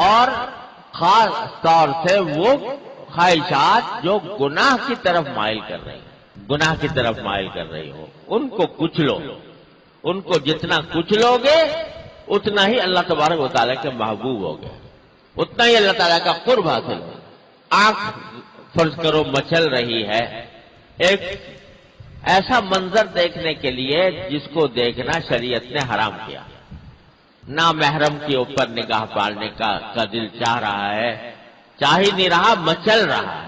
اور خاص طور سے وہ خواہشات جو گناہ کی طرف مائل کر رہی گناہ کی طرف مائل کر رہی ہو، ان کو کچلو. ان کو جتنا کچلو گے اتنا ہی اللہ تبارک و تعالیٰ کے محبوب ہو گئے، اتنا ہی اللہ تعالیٰ کا قرب حاصل ہو. آنکھ فرض کرو مچل رہی ہے ایک ایسا منظر دیکھنے کے لیے جس کو دیکھنا شریعت نے حرام کیا. نامحرم کے اوپر نگاہ پالنے کا دل چاہ رہا ہے، چاہ ہی نہیں رہا، مچل رہا ہے.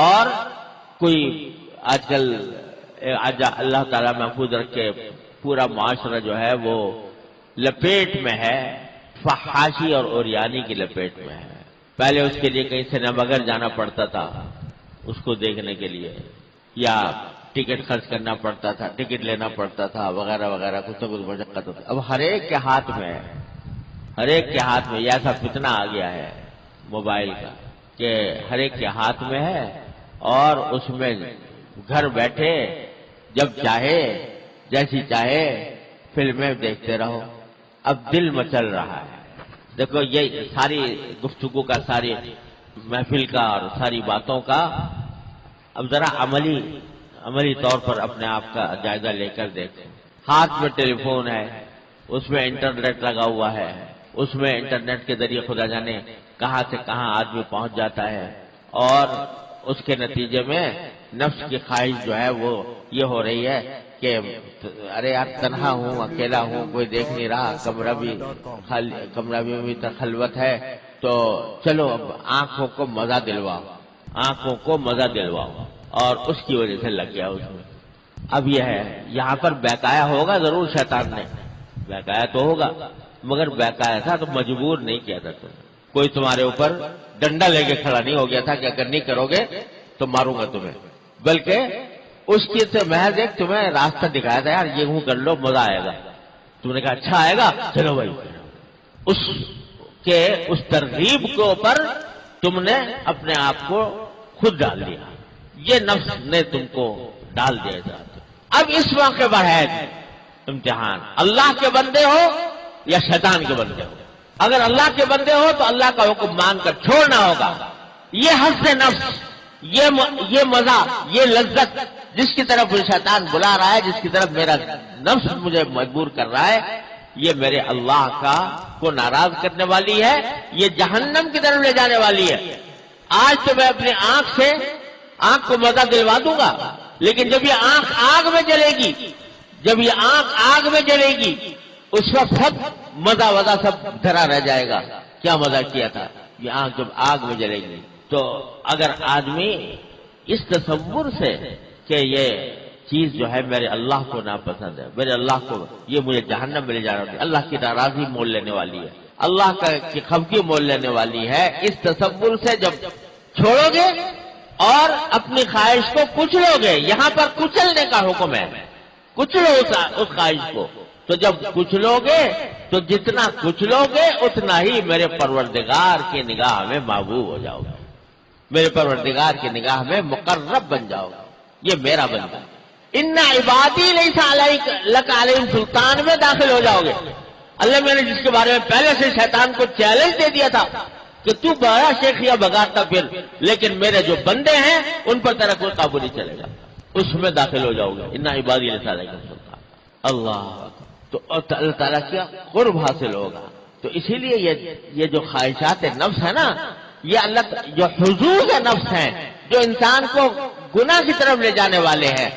اور کوئی آج کل اللہ تعالیٰ محفوظ رکھے پورا معاشرہ جو ہے وہ لپیٹ میں ہے، فحاشی اور اوریانی کی لپیٹ میں ہے. پہلے اس کے لیے کہیں سینما گھر جانا پڑتا تھا اس کو دیکھنے کے لیے، یا ٹکٹ خرچ کرنا پڑتا تھا، ٹکٹ لینا پڑتا تھا، وغیرہ وغیرہ، کچھ نہ کچھ مشقت ہوتی. اب ہر ایک کے ہاتھ میں ہے، ہر ایک کے ہاتھ میں یہ ایسا فتنہ آ گیا ہے موبائل کا کہ ہر ایک کے ہاتھ میں ہے، اور اس میں گھر بیٹھے جب چاہے جیسی چاہے فلمیں دیکھتے رہو. اب دل مچل رہا ہے. دیکھو یہ ساری گفتگو کا، ساری محفل کا اور ساری باتوں کا اب ذرا عملی طور پر اپنے آپ کا جائزہ لے کر دیکھیں. ہاتھ میں ٹیلی فون ہے، اس میں انٹرنیٹ لگا ہوا ہے، اس میں انٹرنیٹ کے ذریعے خدا جانے کہاں سے کہاں آدمی پہنچ جاتا ہے. اور اس کے نتیجے میں نفس کی خواہش جو ہے وہ یہ ہو رہی ہے کہ ارے یار تنہا ہوں، اکیلا ہوں، کوئی دیکھ نہیں رہا، کمرہ بھی خلوت ہے، تو چلو اب آنکھوں کو مزہ دلواؤ، اور اس کی وجہ سے لگ گیا اس میں. اب یہ ہے یہاں پر بہکایا ہوگا ضرور شیطان نے، بہکایا تو ہوگا، مگر بہکایا تھا تو مجبور نہیں کیا تھا. کوئی تمہارے اوپر ڈنڈا لے کے کھڑا نہیں ہو گیا تھا کہ اگر نہیں کرو گے تو ماروں گا تمہیں، بلکہ اس کی سے محض ایک تمہیں راستہ دکھایا تھا، یار یہ کر لو مزہ آئے گا. تم نے کہا اچھا آئے گا، چلو بھائی. اس ترغیب کے اوپر تم نے اپنے آپ کو خود ڈال دیا، یہ نفس نے تم کو ڈال دیا. اب اس موقع پر ہے امتحان، اللہ کے بندے ہو یا شیطان کے بندے ہو. اگر اللہ کے بندے ہو تو اللہ کا حکم مان کر چھوڑنا ہوگا. یہ حسن نفس، یہ مزہ، یہ لذت جس کی طرف شیطان بلا رہا ہے، جس کی طرف میرا نفس مجھے مجبور کر رہا ہے، یہ میرے اللہ کو ناراض کرنے والی ہے، یہ جہنم کی طرف لے جانے والی ہے. آج تو میں اپنی آنکھ کو مزہ دلوا دوں گا، لیکن جب یہ آنکھ آگ میں جلے گی اس وقت سب مزہ سب دھرا رہ جائے گا. کیا مزہ کیا تھا، یہ آنکھ جب آگ میں جلے گی. تو اگر آدمی اس تصور سے کہ یہ چیز جو ہے میرے اللہ کو ناپسند ہے، میرے اللہ کو یہ مجھے جہنم میں لے جا رہا ہے، اللہ کی ناراضی مول لینے والی ہے، اللہ کی خفگی مول لینے والی ہے، اس تصور سے جب چھوڑو گے اور اپنی خواہش کو کچلو گے، یہاں پر کچلنے کا حکم ہے، کچلو اس خواہش کو. تو جب کچلو گے تو جتنا کچلو گے اتنا ہی میرے پروردگار کی نگاہ میں محبوب ہو جاؤ گے، میرے پروردگار کی نگاہ میں مقرب بن جاؤ گے. یہ میرا بندہ. ان عبادی لیس لک علیہم سلطان میں داخل ہو جاؤ گے. اللہ میں نے جس کے بارے میں پہلے سے شیطان کو چیلنج دے دیا تھا کہ تو بڑا شیخیا بگاڑتا پھر، لیکن میرے جو بندے ہیں ان پر تیرا کوئی قابو نہیں چلے گا، اس میں داخل ہو جاؤ گے. ان عبادی لیس علیہم سلطان. اللہ تو اللہ تعالیٰ کیا قرب حاصل ہوگا. تو اسی لیے یہ جو خواہشات نفس ہے نا، یہ اللہ جو حضور نفس ہیں جو انسان کو گناہ کی طرف لے جانے والے ہیں،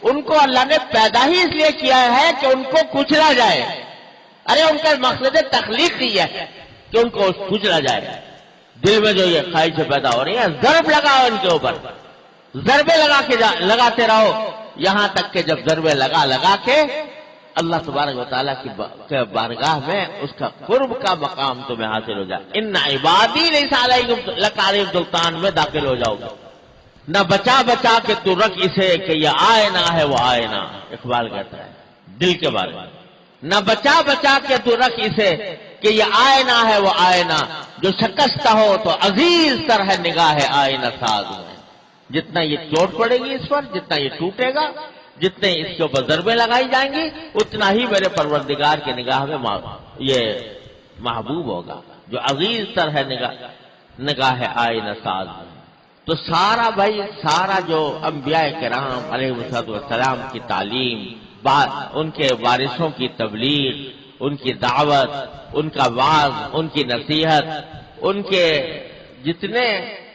ان کو اللہ نے پیدا ہی اس لیے کیا ہے کہ ان کو کچلا جائے. ارے ان کا مقصد تخلیق ہی ہے کہ ان کو کچلا جائے. دل میں جو یہ خواہشیں پیدا ہو رہی ہیں، ضرب لگاؤ ان کے اوپر، ضربے لگاتے رہو، یہاں تک کہ جب ضربے لگا کے اللہ تبارک و تعالیٰ کی بارگاہ میں اس کا قرب کا مقام تمہیں حاصل ہو جائے. ان عبادی لیس لک علیہم سلطان میں داخل ہو جاؤ گے. نہ بچا کے تو رکھ اسے کہ یہ آئینہ ہے وہ آئینہ، اقبال کہتا ہے دل کے بارے میں. نہ بچا کے تو رکھ اسے کہ یہ آئینہ ہے وہ آئینہ، جو شکستہ ہو تو عزیز تر ہے نگاہ آئینہ ساز میں. جتنا یہ چوٹ پڑے گی اس پر، جتنا یہ ٹوٹے گا، جتنے اس کے اوپر ضربیں لگائی جائیں گی، اتنا ہی میرے پروردگار کی نگاہ میں یہ محبوب ہوگا. جو عزیز تر ہے نگاہ آئینہ ساز. تو سارا بھائی سارا جو انبیاء کرام علیہ السلام کی تعلیم، ان کے وارثوں کی تبلیغ، ان کی دعوت، ان کا وعظ، ان کی نصیحت، ان کے جتنے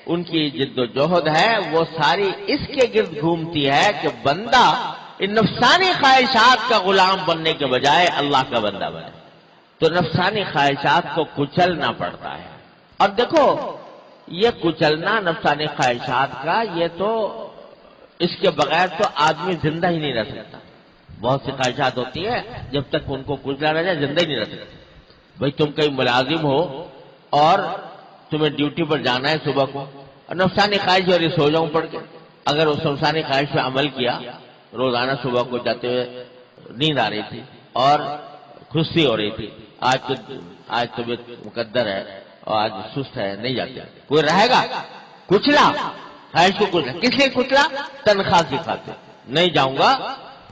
ان کی جد و جہد ہے وہ ساری اس کے گرد گھومتی ہے کہ بندہ ان نفسانی خواہشات کا غلام بننے کے بجائے اللہ کا بندہ بنے. تو نفسانی خواہشات کو کچلنا پڑتا ہے. اور دیکھو یہ کچلنا نفسانی خواہشات کا، یہ تو اس کے بغیر تو آدمی زندہ ہی نہیں رہ سکتا. بہت سی خواہشات ہوتی ہیں جب تک ان کو کچلا نہ جائے زندہ ہی نہیں رہ سکتے. بھائی تم کہیں ملازم ہو اور تمہیں ڈیوٹی پر جانا ہے صبح کو، اور نفسانی خواہش اور سو جاؤں پڑھ کے. اگر اس نفسانی خواہش پہ عمل کیا، روزانہ صبح کو جاتے ہوئے نیند آ رہی تھی اور خوشی ہو رہی تھی، آج طبیعت مقدر ہے اور آج سست ہے، نہیں جاتے، کوئی رہے گا؟ کچلا خواہش کو کچلا. کس لیے کچلا؟ تنخواہ کی خاطر. نہیں جاؤں گا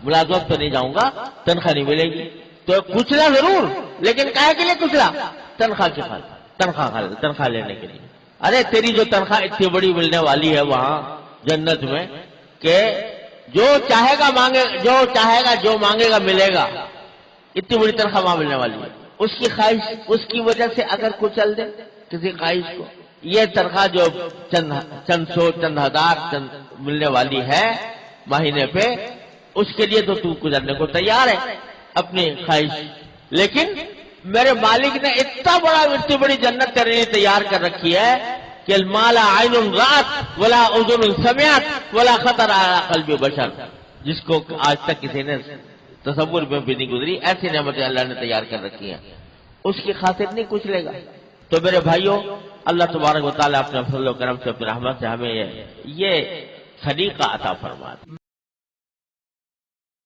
ملازمت پہ، نہیں جاؤں گا تنخواہ نہیں ملے گی. تو کچلا ضرور، لیکن کہے کے لیے کچلا؟ تنخواہ کی خاطر، تنخواہ لینے کے لیے. ارے تیری جو تنخواہ اتنی بڑی ملنے والی ہے وہاں جنت میں کہ جو چاہے گا مانگے، جو چاہے گا جو مانگے گا ملے گا، اتنی بڑی تنخواہ وہاں ملنے والی ہے. اس کی خواہش، اس کی وجہ سے اگر کچل دے کسی خواہش کو، یہ تنخواہ جو چند سو چند ہزار ملنے والی ہے مہینے پہ، اس کے لیے تو گزرنے کو تیار ہے اپنی خواہش. لیکن میرے مالک نے اتنی بڑی جنت تیرے لیے تیار کر رکھی ہے کہ مالا عین رات ولا اذن سمعت ولا خطر علی قلب بشر، جس کو آج تک کسی نے تصور میں بھی نہیں گزری، ایسی نعمتیں اللہ نے تیار کر رکھی ہیں. اس کی خاطر نہیں کچھ لے گا. تو میرے بھائیوں، اللہ تبارک و تعالیٰ اپنے فضل و کرم سے، اپنی رحمت سے ہمیں یہ سلیقہ عطا فرما.